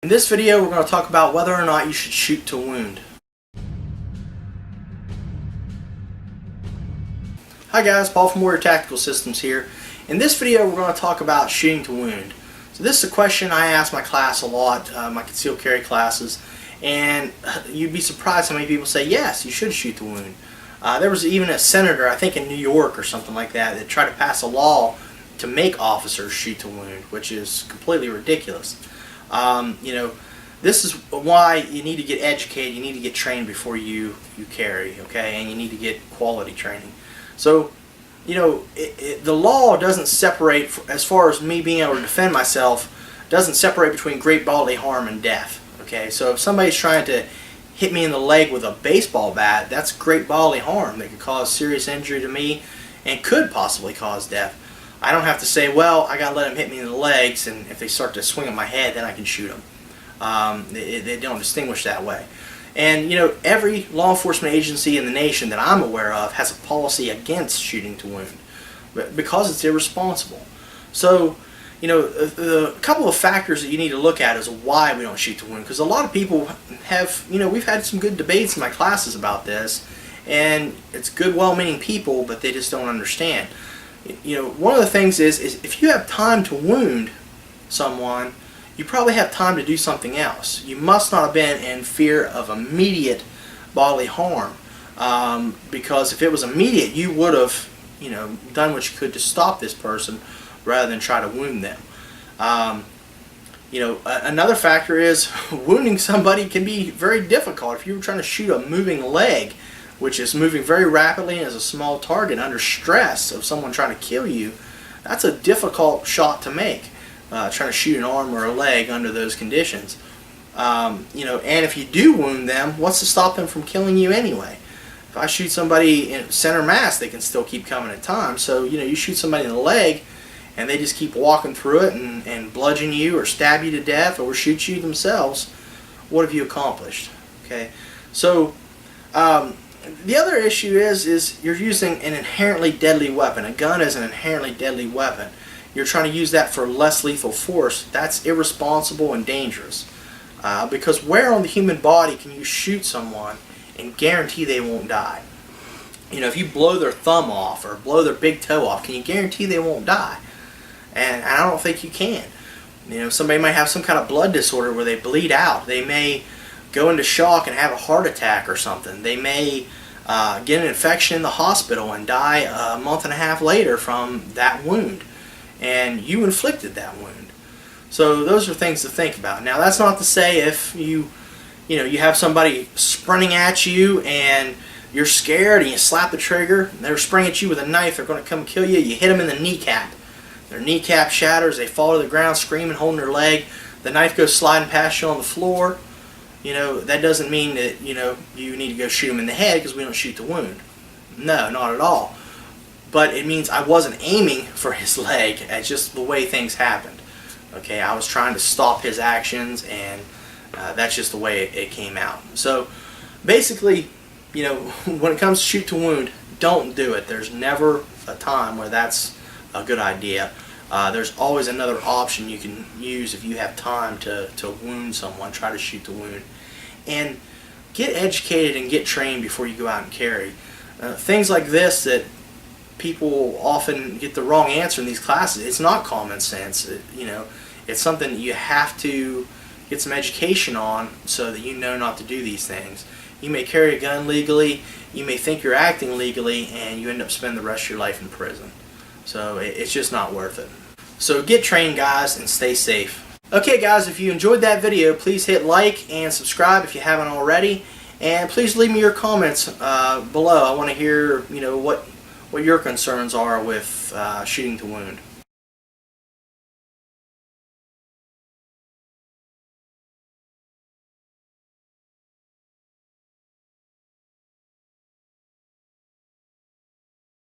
In this video, we're going to talk about whether or not you should shoot to wound. Hi guys, Paul from Warrior Tactical Systems here. In this video, we're going to talk about shooting to wound. So this is a question I ask my class a lot, my concealed carry classes, and you'd be surprised how many people say yes, you should shoot to wound. There was even a senator, I think in New York or something like that tried to pass a law to make officers shoot to wound, which is completely ridiculous. This is why you need to get educated, you need to get trained before you carry, okay, and you need to get quality training. So, the law doesn't separate, as far as me being able to defend myself, doesn't separate between great bodily harm and death, okay. So if somebody's trying to hit me in the leg with a baseball bat, that's great bodily harm that could cause serious injury to me and could possibly cause death. I don't have to say, well, I gotta let them hit me in the legs, and if they start to swing at my head, then I can shoot them. They don't distinguish that way. And every law enforcement agency in the nation that I'm aware of has a policy against shooting to wound because it's irresponsible. So, the couple of factors that you need to look at is why we don't shoot to wound, because a lot of people have, we've had some good debates in my classes about this, and it's good, well-meaning people, but they just don't understand. One of the things is if you have time to wound someone, you probably have time to do something else. You must not have been in fear of immediate bodily harm, because if it was immediate, you would have, done what you could to stop this person rather than try to wound them. Another factor is wounding somebody can be very difficult. If you were trying to shoot a moving leg, which is moving very rapidly and is a small target under stress of someone trying to kill you, that's a difficult shot to make, trying to shoot an arm or a leg under those conditions. And if you do wound them, what's to stop them from killing you anyway? If I shoot somebody in center mass, they can still keep coming at times. So, you shoot somebody in the leg and they just keep walking through it and bludgeon you or stab you to death or shoot you themselves, what have you accomplished? Okay, so the other issue is you're using an inherently deadly weapon. A gun is an inherently deadly weapon. You're trying to use that for less lethal force. That's irresponsible and dangerous. Because where on the human body can you shoot someone and guarantee they won't die? If you blow their thumb off or blow their big toe off, can you guarantee they won't die? And I don't think you can. Somebody might have some kind of blood disorder where they bleed out. They may go into shock and have a heart attack or something. They may get an infection in the hospital and die a month and a half later from that wound. And you inflicted that wound. So those are things to think about. Now that's not to say if you have somebody sprinting at you and you're scared and you slap the trigger, they're springing at you with a knife, they're going to come kill you, you hit them in the kneecap. Their kneecap shatters, they fall to the ground screaming, holding their leg, the knife goes sliding past you on the floor. That doesn't mean that, you need to go shoot him in the head, because we don't shoot to wound. No, not at all. But it means I wasn't aiming for his leg. It's just the way things happened. Okay, I was trying to stop his actions, and that's just the way it came out. So basically, when it comes to shoot to wound, don't do it. There's never a time where that's a good idea. There's always another option you can use if you have time to wound someone. Try to shoot to wound. And get educated and get trained before you go out and carry. Things like this that people often get the wrong answer in these classes, it's not common sense. It's something that you have to get some education on so that you know not to do these things. You may carry a gun legally, you may think you're acting legally, and you end up spending the rest of your life in prison. So it's just not worth it. So get trained, guys, and stay safe. Okay, guys, if you enjoyed that video, please hit like and subscribe if you haven't already. And please leave me your comments below. I want to hear, what your concerns are with shooting to wound.